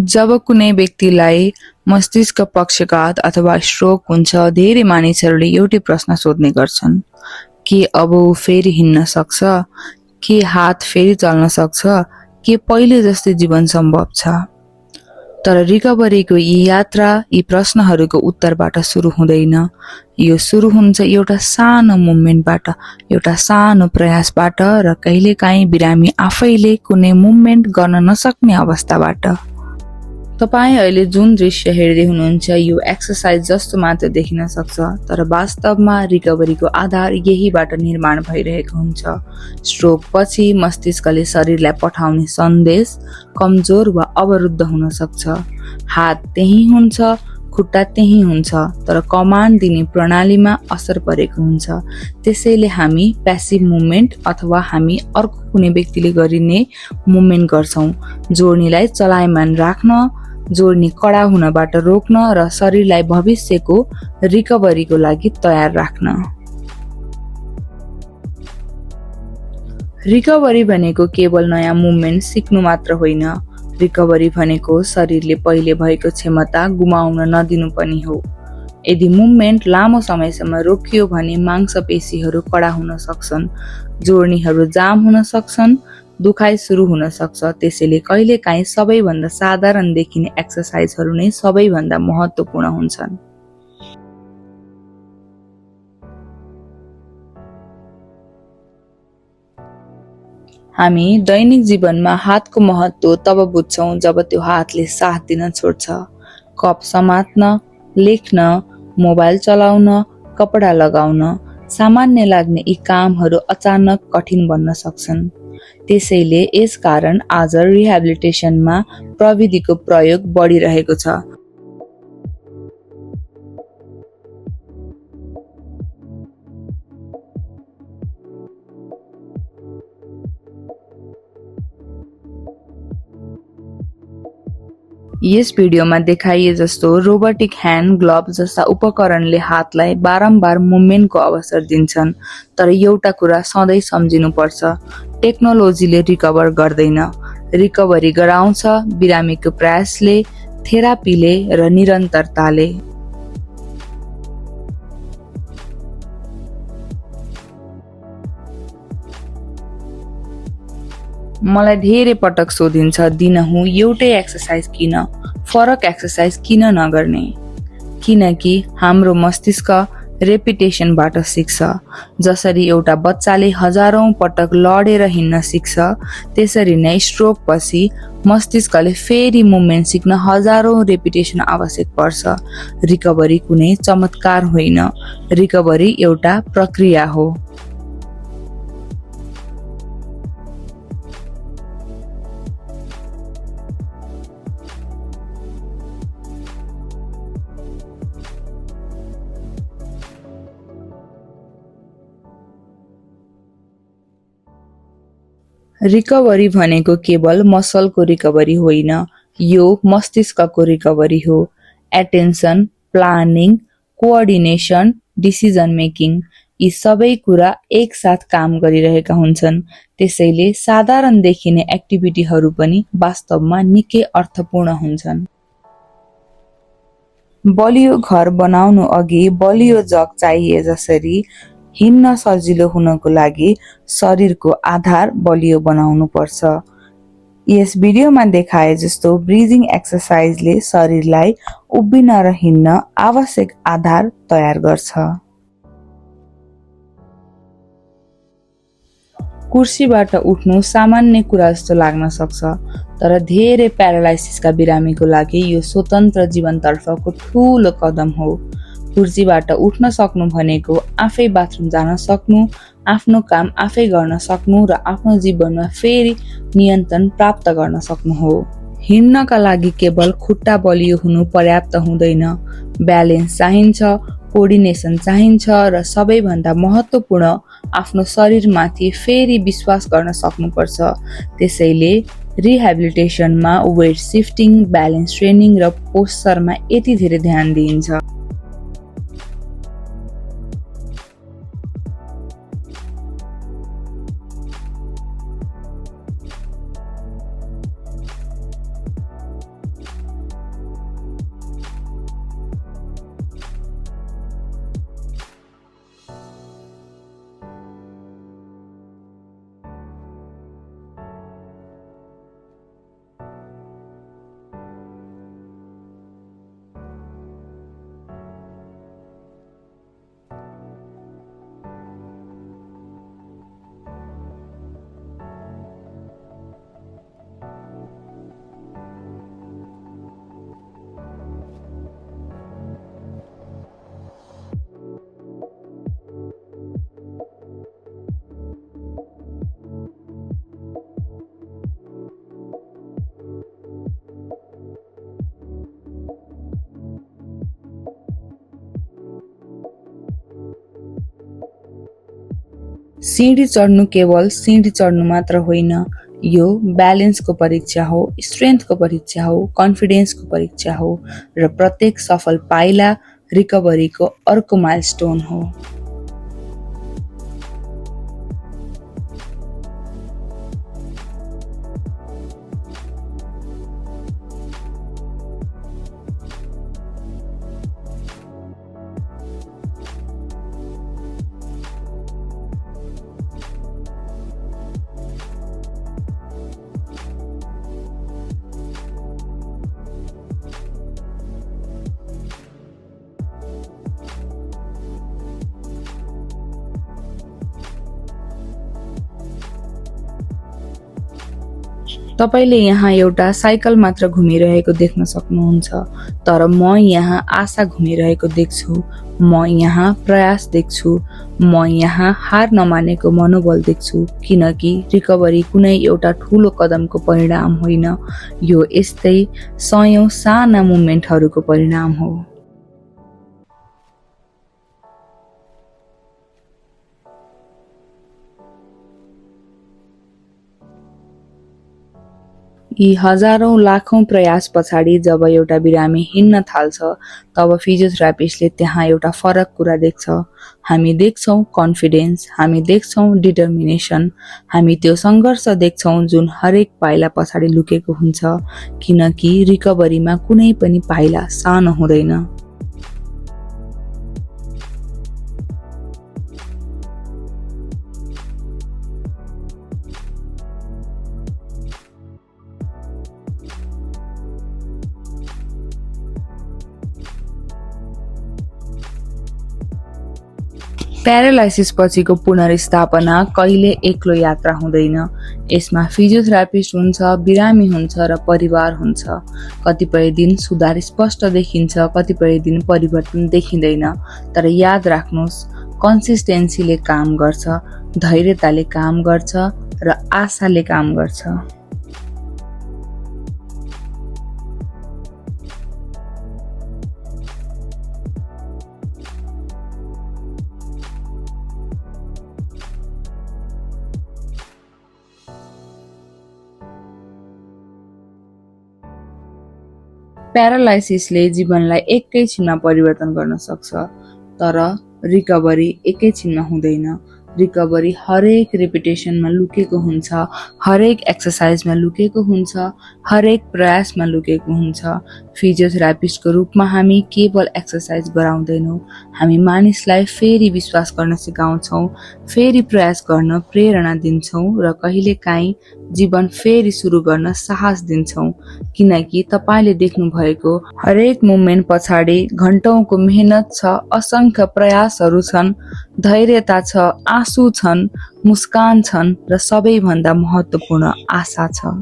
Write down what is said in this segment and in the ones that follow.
जब कुनै व्यक्तिलाई मस्तिष्क पक्षघात अथवा स्ट्रोक हुन्छ, धेरै मानिसहरूले एउटै प्रश्न सोध्ने गर्छन्, के अब ऊ फेरि हिँड्न सक्छ? के हात फेरि चल्न सक्छ? के पहिले जस्तै जीवन सम्भव छ? तर रिकभरीको यी यात्रा यी प्रश्नहरूको उत्तरबाट सुरु हुँदैन। यो सुरु हुन्छ एउटा सानो मुभमेन्टबाट, एउटा सानो प्रयासबाट र कहिलेकाहीँ बिरामी आफैले कुनै मुभमेन्ट गर्न नसक्ने अवस्थाबाट। तपाईँ अहिले जुन दृश्य हेर्दै हुनुहुन्छ यो एक्सरसाइज जस्तो मात्र देखिन सक्छ, तर वास्तवमा रिकभरीको आधार यहीबाट निर्माण भइरहेको हुन्छ। स्ट्रोक पछि मस्तिष्कले शरीरलाई पठाउने सन्देश कमजोर वा अवरुद्ध हुन सक्छ। हात त्यही हुन्छ, खुट्टा त्यही हुन्छ, तर कमान्ड दिने प्रणालीमा असर परेको हुन्छ। त्यसैले हामी प्यासिभ मुभमेन्ट अथवा हामी अर्को कुनै व्यक्तिले गरिने मुभमेन्ट गर्छौं, जोड्नीलाई चलायमान राख्न, जोड्नी कडा हुनबाट रोक्न र शरीरलाई भविष्यको रिकभरीको लागि तयार राख्न। रिकभरी भनेको केवल नयाँ मुभमेन्ट सिक्नु मात्र होइन। रिकभरी भनेको शरीरले पहिले भएको क्षमता गुमाउन नदिनु पनि हो। यदि मुभमेन्ट लामो समयसम्म रोकियो भने मांसपेशीहरू कडा हुन सक्छन्, जोड्नीहरू जाम हुन सक्छन्, दुखाइ सुरु हुन सक्छ। त्यसैले कहिलेकाहीँ सबैभन्दा साधारण देखिने एक्सरसाइजहरू नै सबैभन्दा महत्त्वपूर्ण हुन्छन्। हामी दैनिक जीवनमा हातको महत्त्व तब बुझ्छौं जब त्यो हातले साथ दिन छोड्छ। कप समात्न, लेख्न, मोबाइल चलाउन, कपडा लगाउन, सामान्य लाग्ने यी कामहरू अचानक कठिन बन्न सक्छन्। त्यसैले यसकारण आज रिहेबिलिटेसनमा प्रविधिको प्रयोग बढिरहेको छ। यस भिडियोमा देखाइए जस्तो रोबोटिक ह्यान्ड ग्लोभ जस्ता उपकरणले हातलाई बारम्बार मुभमेन्टको अवसर दिन्छन्। तर एउटा कुरा सधैँ सम्झिनुपर्छ, टेक्नोलोजीले रिकभर गर्दैन। रिकभरी गराउँछ बिरामीको प्रयासले, थेरापीले र निरन्तरताले। मलाई धेरै पटक सोधिन्छ, दिनहुँ एउटै एक्सरसाइज किन, फरक एक्सरसाइज किन नगर्ने? किनकि हाम्रो मस्तिष्क रेपिटेसनबाट सिक्छ। जसरी एउटा बच्चाले हजारौं पटक लडेर हिँड्न सिक्छ, त्यसरी नै स्ट्रोक पछि मस्तिष्कले फेरि मुभमेन्ट सिक्न हजारौं रेपिटेसन आवश्यक पर्छ। रिकभरी कुनै चमत्कार होइन, रिकभरी एउटा प्रक्रिया हो। रिकभरी भनेको केवल मसलको रिकभरी होइन, यो मस्तिष्कको रिकभरी हो। Attention, planning, coordination, decision making यी सबै कुरा एकसाथ काम गरिरहेका हुन्छन्। त्यसैले साधारण देखिने एक्टिभिटीहरू पनि वास्तवमा निकै अर्थपूर्ण हुन्छन्। बलियो घर बनाउनु अघि बलियो जग चाहिए जसरी हिँड्न सजिलो हुनको लागि शरीरको आधार बलियो बनाउनु पर्छ। यस भिडियोमा देखाए जस्तो ब्रिजिङ एक्सरसाइजले शरीरलाई उभिन र हिँड्न आवश्यक आधार तयार गर्छ। कुर्सीबाट उठ्नु सामान्य कुरा जस्तो लाग्न सक्छ, तर धेरै प्यारालाइसिसका बिरामीको लागि यो स्वतन्त्र जीवनतर्फको ठूलो कदम हो। कुर्सीबाट उठ्न सक्नु भनेको आफै बाथरुम जान सक्नु, आफ्नो काम आफै गर्न सक्नु र आफ्नो जीवनमा फेरि नियन्त्रण प्राप्त गर्न सक्नु हो। हिँड्नका लागि केवल खुट्टा बलियो हुनु पर्याप्त हुँदैन, ब्यालेन्स चाहिन्छ, कोअर्डिनेसन चाहिन्छ र सबैभन्दा महत्त्वपूर्ण आफ्नो शरीरमाथि फेरि विश्वास गर्न सक्नुपर्छ। त्यसैले रिहेबिलिटेसनमा वेट सिफ्टिङ, ब्यालेन्स ट्रेनिङ र पोस्चरमा यति धेरै ध्यान दिइन्छ। सिँढी चढ्नु केवल सिँढी चढ्नु मात्र होइन, यो ब्यालेन्सको परीक्षा हो, स्ट्रेन्थको परीक्षा हो, कन्फिडेन्सको परीक्षा हो र प्रत्येक सफल पाइला रिकभरीको अर्को माइलस्टोन हो। तपाईले यहाँ एउटा साइकल मात्र घुमिरहेको देख्न सक्नुहुन्छ, तर म यहाँ आशा घुमिरहेको देख्छु, म यहाँ प्रयास देख्छु, म यहाँ हार नमानेको मनोबल देख्छु, किनकि रिकभरी कुनै एउटा ठूलो कदमको परिणाम होइन, यो यस्तै सयौं साना मुभमेन्टहरूको परिणाम हो। यी हजारौं लाखौं प्रयास पछाडि जब एउटा बिरामी हिँड्न थाल्छ, तब फिजियोथेरापिस्टले त्यहाँ एउटा फरक कुरा देख्छ। हामी देख्छौं कन्फिडेन्स, हामी देख्छौं डिटर्मिनेसन, हामी त्यो संघर्ष देख्छौं जुन हरेक पाइला पछाडि लुकेको हुन्छ, किनकि रिकभरीमा कुनै पनि पाइला सानो हुँदैन। प्यारालाइसिस पछिको पुनर्स्थापना कहिले एक्लो यात्रा हुँदैन। यसमा फिजियोथेरापिस्ट हुन्छ, बिरामी हुन्छ र परिवार हुन्छ। कतिपय दिन सुधार स्पष्ट देखिन्छ, कतिपय दिन परिवर्तन देखिँदैन, तर याद राख्नुहोस्, कन्सिस्टेन्सीले काम गर्छ, धैर्यताले काम गर्छ र आशाले काम गर्छ। प्यारालाइसिसले जीवनलाई एकैछिनमा परिवर्तन गर्न सक्छ, तर रिकभरी एकैछिनमा हुँदैन। रिकभरी हरेक रिपिटेसनमा लुकेको हुन्छ, हरेक एक्सर्साइजमा लुकेको हुन्छ, हरेक प्रयासमा लुकेको हुन्छ। फिजियोथेरापिस्टको रूपमा हामी केवल एक्सर्साइज गराउँदैनौँ, हामी मानिसलाई फेरि विश्वास गर्न सिकाउँछौँ, फेरि प्रयास गर्न प्रेरणा दिन्छौँ र कहिलेकाहीँ जीवन फेरि सुरु गर्न साहस दिन्छौँ, किनकि तपाईले देख्नु भएको हरेक मुभमेन्ट पछाडि घण्टौंको मेहनत छ, असंख्य प्रयासहरू छन्, धैर्यता छ, आँसु छन्, मुस्कान छन् र सबैभन्दा महत्त्वपूर्ण आशा छ।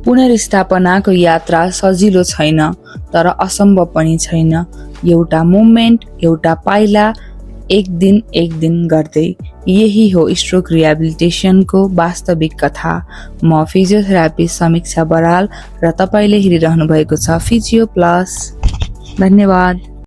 पुनर्स्थापनाको यात्रा सजिलो छैन, तर असम्भव पनि छैन। एउटा मुभमेन्ट, एउटा पाइला, एक दिन गर्दै। यही हो स्ट्रोक रिहेबिलिटेसनको वास्तविक कथा। म फिजियोथेरापिस्ट समीक्षा बराल र तपाईले हेरिरहनु भएको छ फिजियो प्लस। धन्यवाद।